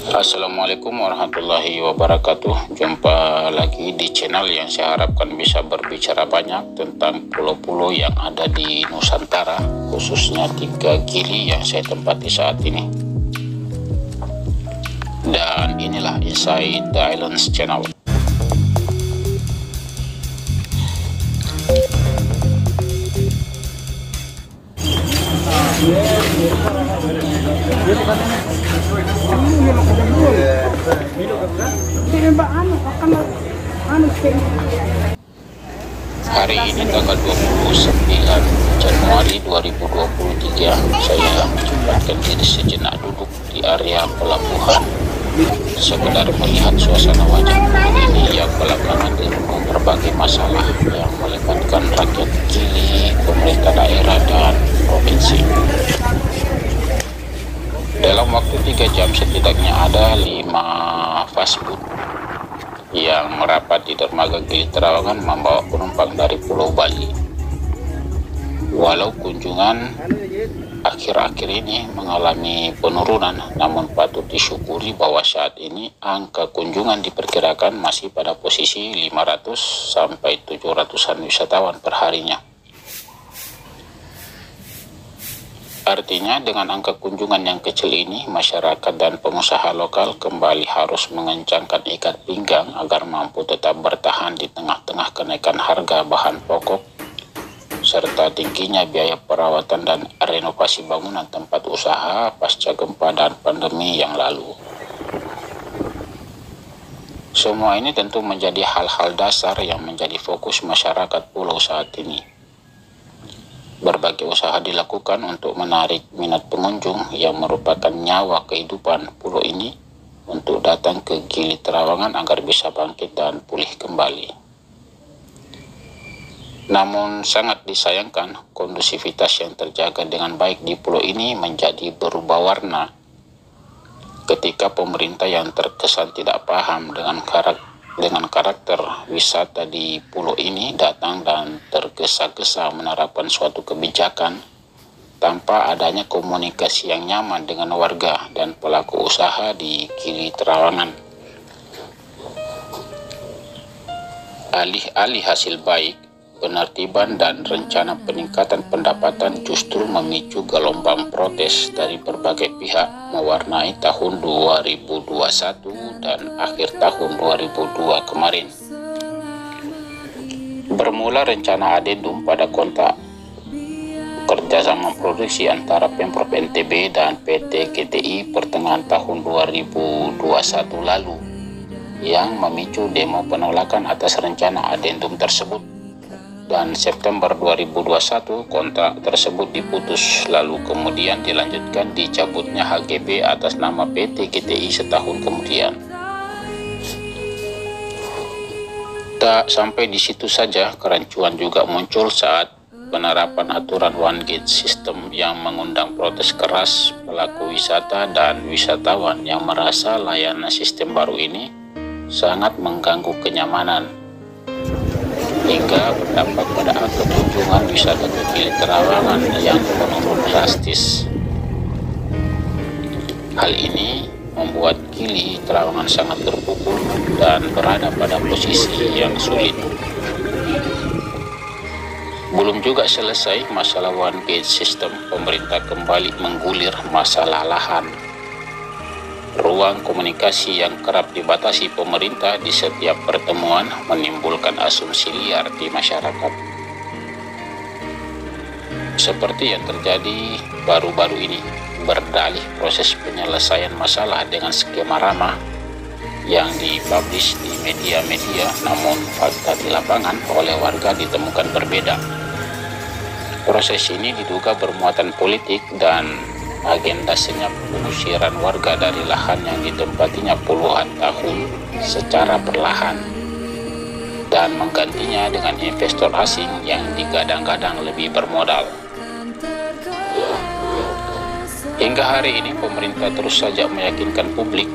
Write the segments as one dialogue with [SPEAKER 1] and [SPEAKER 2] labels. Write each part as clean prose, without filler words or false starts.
[SPEAKER 1] Assalamualaikum warahmatullahi wabarakatuh. Jumpa lagi di channel yang saya harapkan bisa berbicara banyak tentang pulau-pulau yang ada di Nusantara, khususnya 3 Gili yang saya tempati saat ini. Dan inilah Inside the Islands Channel. Hari ini tanggal 29 Januari 2023, saya menyempatkan diri sejenak duduk di area pelabuhan sekedar melihat suasana wajah ini yang belakangan dirundung berbagai masalah yang melibatkan rakyat Gili, pemerintah daerah, dan provinsi. Dalam waktu 3 jam setidaknya ada 5 fastboot yang merapat di dermaga Gili Trawangan membawa penumpang dari Pulau Bali. Walau kunjungan akhir-akhir ini mengalami penurunan, namun patut disyukuri bahwa saat ini angka kunjungan diperkirakan masih pada posisi 500 sampai 700-an wisatawan per harinya. Artinya dengan angka kunjungan yang kecil ini, masyarakat dan pengusaha lokal kembali harus mengencangkan ikat pinggang agar mampu tetap bertahan di tengah-tengah kenaikan harga bahan pokok serta tingginya biaya perawatan dan renovasi bangunan tempat usaha pasca gempa dan pandemi yang lalu. Semua ini tentu menjadi hal-hal dasar yang menjadi fokus masyarakat pulau saat ini. Berbagai usaha dilakukan untuk menarik minat pengunjung yang merupakan nyawa kehidupan pulau ini untuk datang ke Gili Trawangan agar bisa bangkit dan pulih kembali. Namun sangat disayangkan kondusivitas yang terjaga dengan baik di pulau ini menjadi berubah warna ketika pemerintah yang terkesan tidak paham dengan karakter wisata di pulau ini datang dan tergesa-gesa menerapkan suatu kebijakan tanpa adanya komunikasi yang nyaman dengan warga dan pelaku usaha di Gili Trawangan. Alih-alih hasil baik, penertiban dan rencana peningkatan pendapatan justru memicu gelombang protes dari berbagai pihak mewarnai tahun 2021 dan akhir tahun 2002 kemarin. Bermula rencana adendum pada kontrak kerjasama produksi antara Pemprov NTB dan PT GTI pertengahan tahun 2021 lalu yang memicu demo penolakan atas rencana adendum tersebut. Dan September 2021 kontrak tersebut diputus, lalu kemudian dilanjutkan dicabutnya HGB atas nama PT GTI setahun kemudian. Tak sampai di situ saja, kerancuan juga muncul saat penerapan aturan one gate system yang mengundang protes keras pelaku wisata dan wisatawan yang merasa layanan sistem baru ini sangat mengganggu kenyamanan, hingga berdampak pada angka kunjungan wisata ke Gili Trawangan yang menurun drastis. Hal ini membuat Gili Trawangan sangat terpukul dan berada pada posisi yang sulit. Belum juga selesai masalah one gate system, pemerintah kembali menggulir masalah lahan. Ruang komunikasi yang kerap dibatasi pemerintah di setiap pertemuan menimbulkan asumsi liar di masyarakat. Seperti yang terjadi baru-baru ini, berdalih proses penyelesaian masalah dengan skema ramah yang dipublish di media-media, namun fakta di lapangan oleh warga ditemukan berbeda. Proses ini diduga bermuatan politik dan agenda senyap pengusiran warga dari lahan yang ditempatinya puluhan tahun secara perlahan dan menggantinya dengan investor asing yang digadang-gadang lebih bermodal. Hingga hari ini pemerintah terus saja meyakinkan publik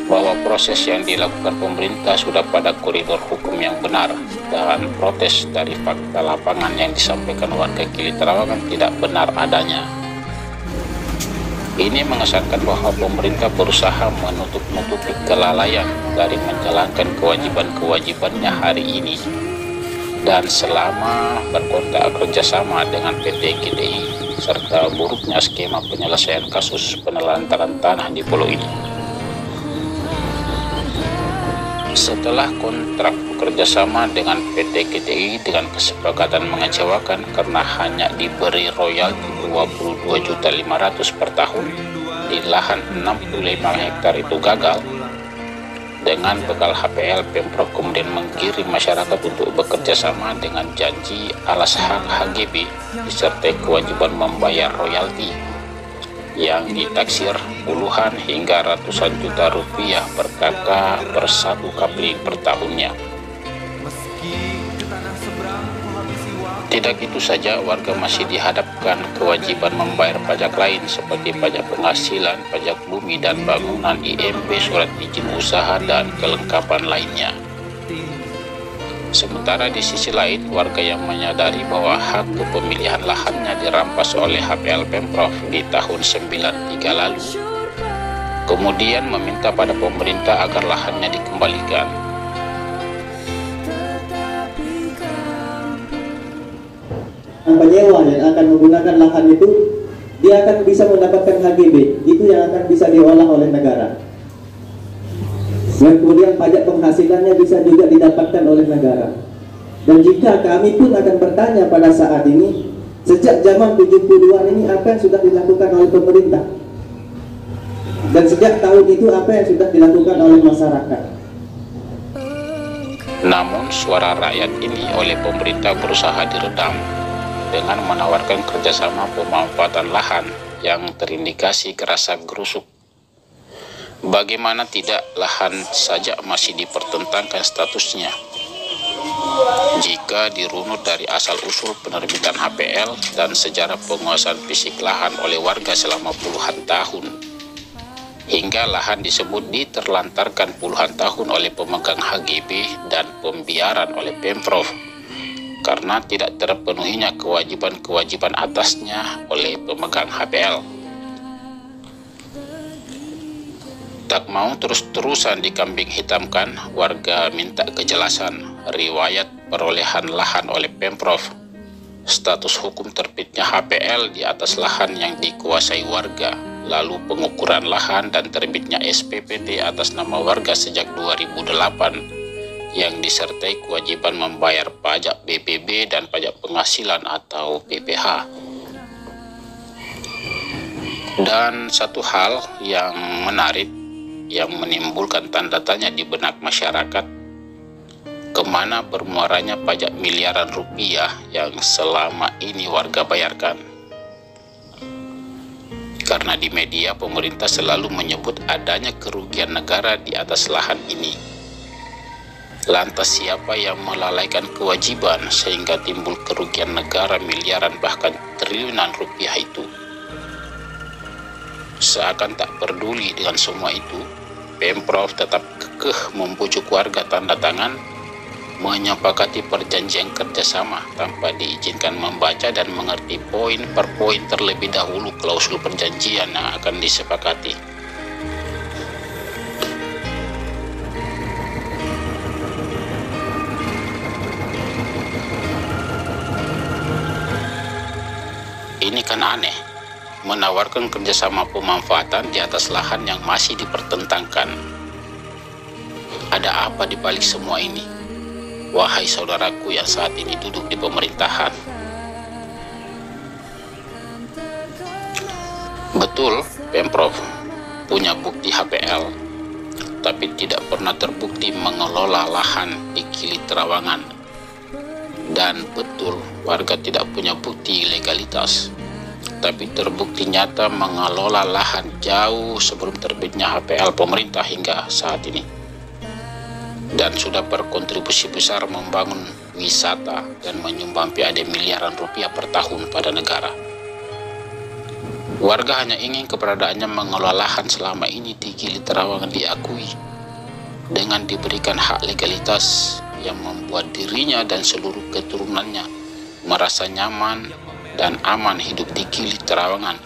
[SPEAKER 1] bahwa proses yang dilakukan pemerintah sudah pada koridor hukum yang benar dan protes dari fakta lapangan yang disampaikan warga Gili Trawangan tidak benar adanya. Ini mengesankan bahwa pemerintah berusaha menutup-nutupi kelalaian dari menjalankan kewajiban-kewajibannya hari ini, dan selama berkontrak kerjasama dengan PT GDI serta buruknya skema penyelesaian kasus penelantaran tanah di pulau ini. Setelah kontrak kerjasama dengan PT GDI dengan kesepakatan mengecewakan karena hanya diberi royalti 22.500.000 per tahun di lahan 65 hektar itu gagal, dengan bekal HPL, Pemprov kemudian menggiring masyarakat untuk bekerja sama dengan janji alas hak HGB disertai kewajiban membayar royalti yang ditaksir puluhan hingga ratusan juta rupiah per kakak per satu kapling per tahunnya. Tidak itu saja, warga masih dihadapkan kewajiban membayar pajak lain seperti pajak penghasilan, pajak bumi dan bangunan, IMB, surat izin usaha, dan kelengkapan lainnya. Sementara di sisi lain, warga yang menyadari bahwa hak kepemilikan lahannya dirampas oleh HPL Pemprov di tahun 93 lalu, kemudian meminta pada pemerintah agar lahannya dikembalikan.
[SPEAKER 2] Penyewa yang akan menggunakan lahan itu, dia akan bisa mendapatkan HGB, itu yang akan bisa diolah oleh negara. Dan kemudian pajak penghasilannya bisa juga didapatkan oleh negara. Dan jika kami pun akan bertanya pada saat ini, sejak zaman 70-an ini apa yang sudah dilakukan oleh pemerintah? Dan sejak tahun itu apa yang sudah dilakukan oleh masyarakat?
[SPEAKER 1] Namun suara rakyat ini oleh pemerintah berusaha diredam dengan menawarkan kerjasama pemanfaatan lahan yang terindikasi gerasa gerusuk. Bagaimana tidak, lahan saja masih dipertentangkan statusnya. Jika dirunut dari asal-usul penerbitan HPL dan sejarah penguasaan fisik lahan oleh warga selama puluhan tahun, hingga lahan disebut diterlantarkan puluhan tahun oleh pemegang HGB dan pembiaran oleh Pemprov, karena tidak terpenuhinya kewajiban-kewajiban atasnya oleh pemegang HPL. Tak mau terus-terusan dikambing hitamkan, warga minta kejelasan riwayat perolehan lahan oleh Pemprov, status hukum terbitnya HPL di atas lahan yang dikuasai warga, lalu pengukuran lahan dan terbitnya SPPT atas nama warga sejak 2008 yang disertai kewajiban membayar pajak BPB dan pajak penghasilan atau PPH. Dan satu hal yang menarik yang menimbulkan tanda tanya di benak masyarakat, kemana bermuaranya pajak miliaran rupiah yang selama ini warga bayarkan? Karena di media pemerintah selalu menyebut adanya kerugian negara di atas lahan ini. Lantas siapa yang melalaikan kewajiban sehingga timbul kerugian negara miliaran bahkan triliunan rupiah itu? Seakan tak peduli dengan semua itu, Pemprov tetap kekeh membujuk warga tanda tangan menyepakati perjanjian kerjasama tanpa diizinkan membaca dan mengerti poin per poin terlebih dahulu klausul perjanjian yang akan disepakati. Ini kan aneh, menawarkan kerjasama pemanfaatan di atas lahan yang masih dipertentangkan. Ada apa di balik semua ini? Wahai saudaraku yang saat ini duduk di pemerintahan. Betul, Pemprov punya bukti HPL, tapi tidak pernah terbukti mengelola lahan di Gili Trawangan. Dan betul, warga tidak punya bukti legalitas, tapi terbukti nyata mengelola lahan jauh sebelum terbitnya HPL pemerintah hingga saat ini, dan sudah berkontribusi besar membangun wisata dan menyumbang PAD miliaran rupiah per tahun pada negara. Warga hanya ingin keberadaannya mengelola lahan selama ini di Gili Trawangan diakui dengan diberikan hak legalitas yang membuat dirinya dan seluruh keturunannya merasa nyaman dan aman hidup di Gili Trawangan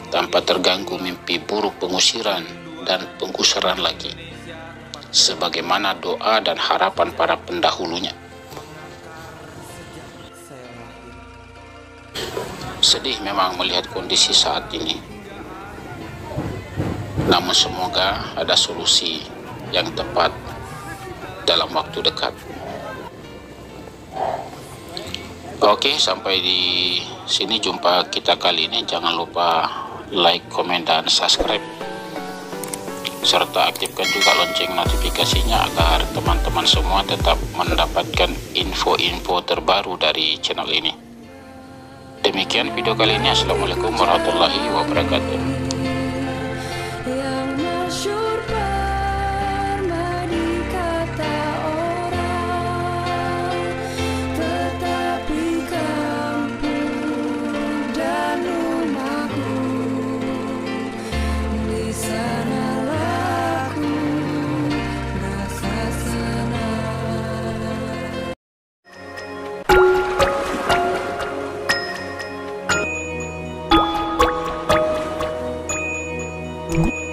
[SPEAKER 1] tanpa terganggu mimpi buruk pengusiran dan penggusuran lagi, sebagaimana doa dan harapan para pendahulunya. Sedih memang melihat kondisi saat ini, namun semoga ada solusi yang tepat dalam waktu dekat. Oke, sampai di sini jumpa kita kali ini. Jangan lupa like, komen, dan subscribe, serta aktifkan juga lonceng notifikasinya agar teman-teman semua tetap mendapatkan info-info terbaru dari channel ini. Demikian video kali ini. Assalamualaikum warahmatullahi wabarakatuh.
[SPEAKER 3] Mm-hmm.